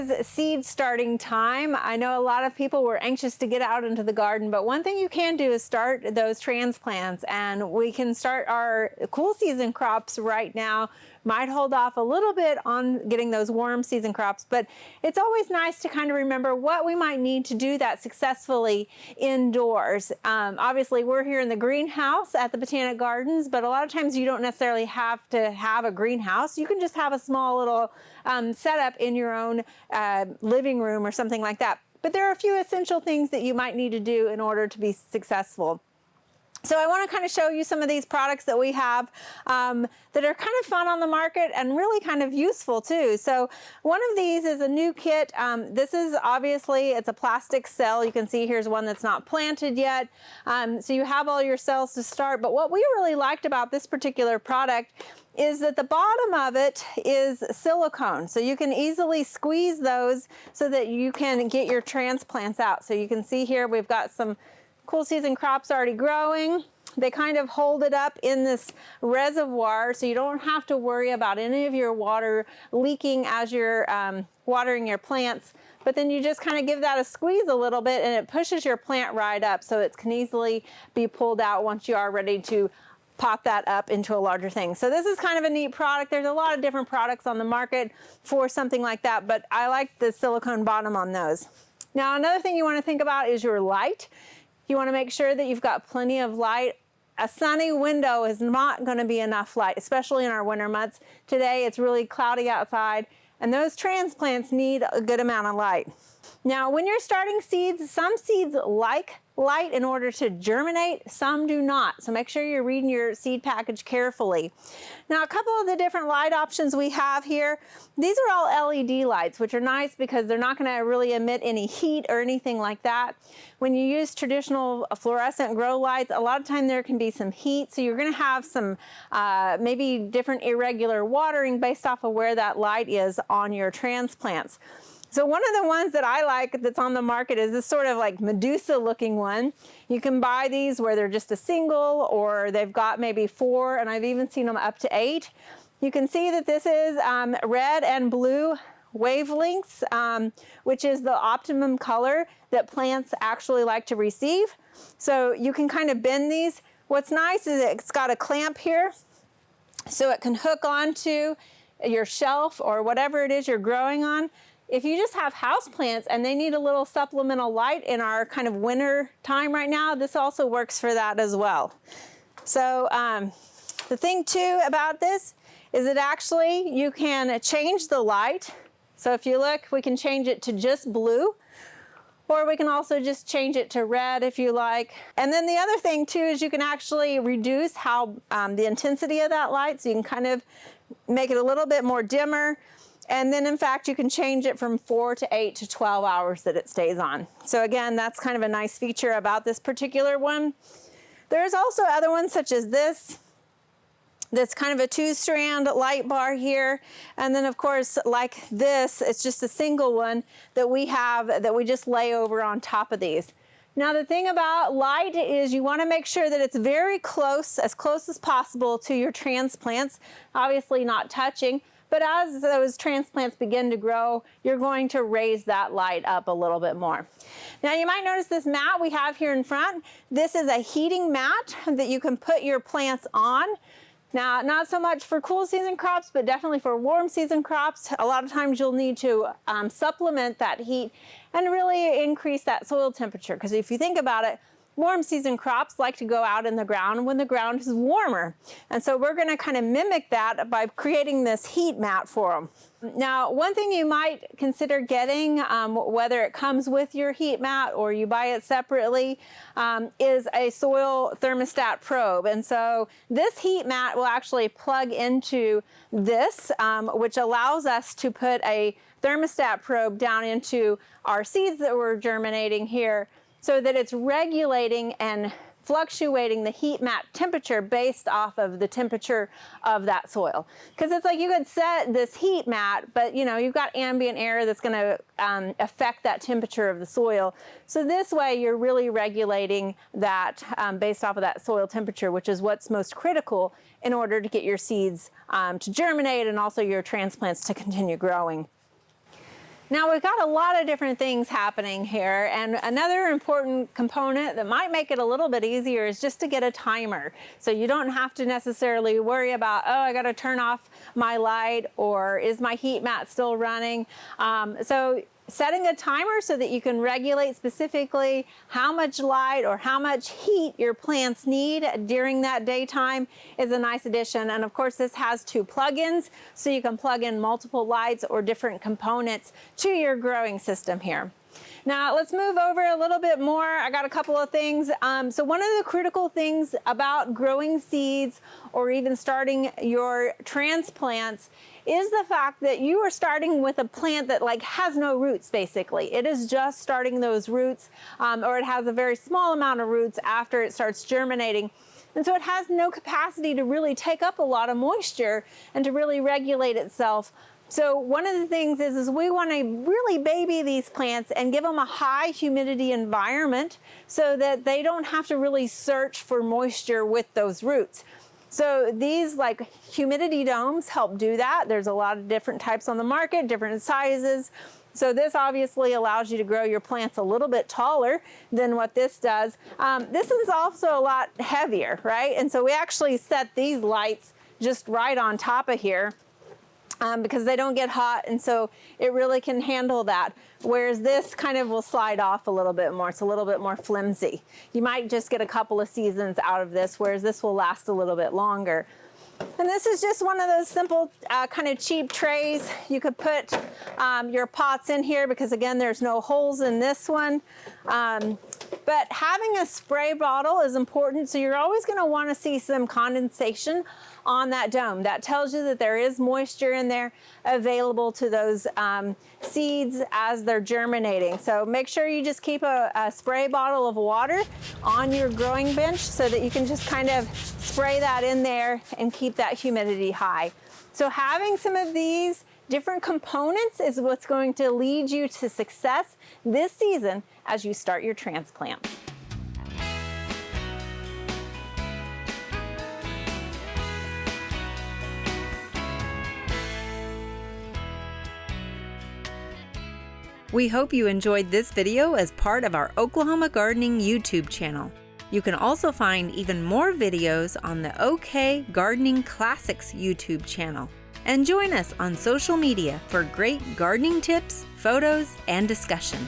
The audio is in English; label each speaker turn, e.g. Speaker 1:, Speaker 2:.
Speaker 1: is seed starting time. I know a lot of people were anxious to get out into the garden, but one thing you can do is start those transplants, and we can start our cool season crops right now. Might hold off a little bit on getting those warm season crops, but it's always nice to kind of remember what we might need to do that successfully indoors. Obviously, we're here in the greenhouse at the Botanic Gardens, but a lot of times you don't necessarily have to have a greenhouse. You can just have a small little setup in your own living room or something like that. But there are a few essential things that you might need to do in order to be successful. So I want to kind of show you some of these products that we have that are kind of fun on the market and really kind of useful too. So one of these is a new kit. This is obviously, it's a plastic cell. You can see here's one that's not planted yet. So you have all your cells to start. But what we really liked about this particular product is that the bottom of it is silicone. So you can easily squeeze those so that you can get your transplants out. So you can see here we've got some cool season crops already growing. They kind of hold it up in this reservoir, so you don't have to worry about any of your water leaking as you're watering your plants. But then you just kind of give that a squeeze a little bit and it pushes your plant right up, so it can easily be pulled out once you are ready to pop that up into a larger thing. So this is kind of a neat product. There's a lot of different products on the market for something like that, but I like the silicone bottom on those. Now, another thing you want to think about is your light. You want to make sure that you've got plenty of light. A sunny window is not going to be enough light, especially in our winter months. Today it's really cloudy outside, and those transplants need a good amount of light. Now, when you're starting seeds, some seeds like light in order to germinate, some do not. So make sure you're reading your seed package carefully. Now, a couple of the different light options we have here, these are all LED lights, which are nice because they're not going to really emit any heat or anything like that. When you use traditional fluorescent grow lights, a lot of time there can be some heat, so you're going to have some maybe different irregular watering based off of where that light is on your transplants. So one of the ones that I like that's on the market is this sort of like Medusa looking one. You can buy these where they're just a single, or they've got maybe 4, and I've even seen them up to 8. You can see that this is red and blue wavelengths, which is the optimum color that plants actually like to receive. So you can kind of bend these. What's nice is it's got a clamp here, so it can hook onto your shelf or whatever it is you're growing on. If you just have houseplants and they need a little supplemental light in our kind of winter time right now, this also works for that as well. So the thing too about this is that actually you can change the light. So if you look, we can change it to just blue, or we can also just change it to red if you like. And then the other thing too is you can actually reduce how the intensity of that light, so you can kind of make it a little bit more dimmer. And then in fact, you can change it from 4 to 8 to 12 hours that it stays on. So again, that's kind of a nice feature about this particular one. There's also other ones such as this. That's kind of a 2-strand light bar here. And then of course, like this, it's just a single one that we have that we just lay over on top of these. Now the thing about light is you want to make sure that it's very close as possible to your transplants, obviously not touching. But as those transplants begin to grow, you're going to raise that light up a little bit more. Now you might notice this mat we have here in front. This is a heating mat that you can put your plants on. Now, not so much for cool season crops, but definitely for warm season crops. A lot of times you'll need to supplement that heat and really increase that soil temperature. Because if you think about it, warm season crops like to go out in the ground when the ground is warmer. And so we're going to kind of mimic that by creating this heat mat for them. Now, one thing you might consider getting, whether it comes with your heat mat or you buy it separately, is a soil thermostat probe. And so this heat mat will actually plug into this, which allows us to put a thermostat probe down into our seeds that we're germinating here, so that it's regulating and fluctuating the heat mat temperature based off of the temperature of that soil. Because it's like you could set this heat mat, but you know, you've got ambient air that's going to affect that temperature of the soil. So this way you're really regulating that based off of that soil temperature, which is what's most critical in order to get your seeds to germinate and also your transplants to continue growing. Now we've got a lot of different things happening here, and another important component that might make it a little bit easier is just to get a timer. So you don't have to necessarily worry about, oh, I got to turn off my light, or is my heat mat still running? So setting a timer so that you can regulate specifically how much light or how much heat your plants need during that daytime is a nice addition. And of course, this has 2 plugins, so you can plug in multiple lights or different components to your growing system here. Now let's move over a little bit more. I got a couple of things. So one of the critical things about growing seeds or even starting your transplants is the fact that you are starting with a plant that has no roots, basically. It is just starting those roots, or it has a very small amount of roots after it starts germinating. And so it has no capacity to really take up a lot of moisture and to really regulate itself. So one of the things is we want to really baby these plants and give them a high humidity environment so that they don't have to really search for moisture with those roots. So these humidity domes help do that. There's a lot of different types on the market, different sizes. So this obviously allows you to grow your plants a little bit taller than what this does. This is also a lot heavier, right? And so we actually set these lights just right on top of here. Because they don't get hot, and so it really can handle that. Whereas this kind of will slide off a little bit more. It's a little bit more flimsy. You might just get a couple of seasons out of this, whereas this will last a little bit longer. And this is just one of those simple kind of cheap trays. You could put your pots in here because again, there's no holes in this one. But having a spray bottle is important. So you're always going to want to see some condensation on that dome. That tells you that there is moisture in there available to those seeds as they're germinating. So make sure you just keep a spray bottle of water on your growing bench so that you can just kind of spray that in there and keep that humidity high. So having some of these different components is what's going to lead you to success this season as you start your transplants.
Speaker 2: We hope you enjoyed this video as part of our Oklahoma Gardening YouTube channel. You can also find even more videos on the OK Gardening Classics YouTube channel. And join us on social media for great gardening tips, photos, and discussion.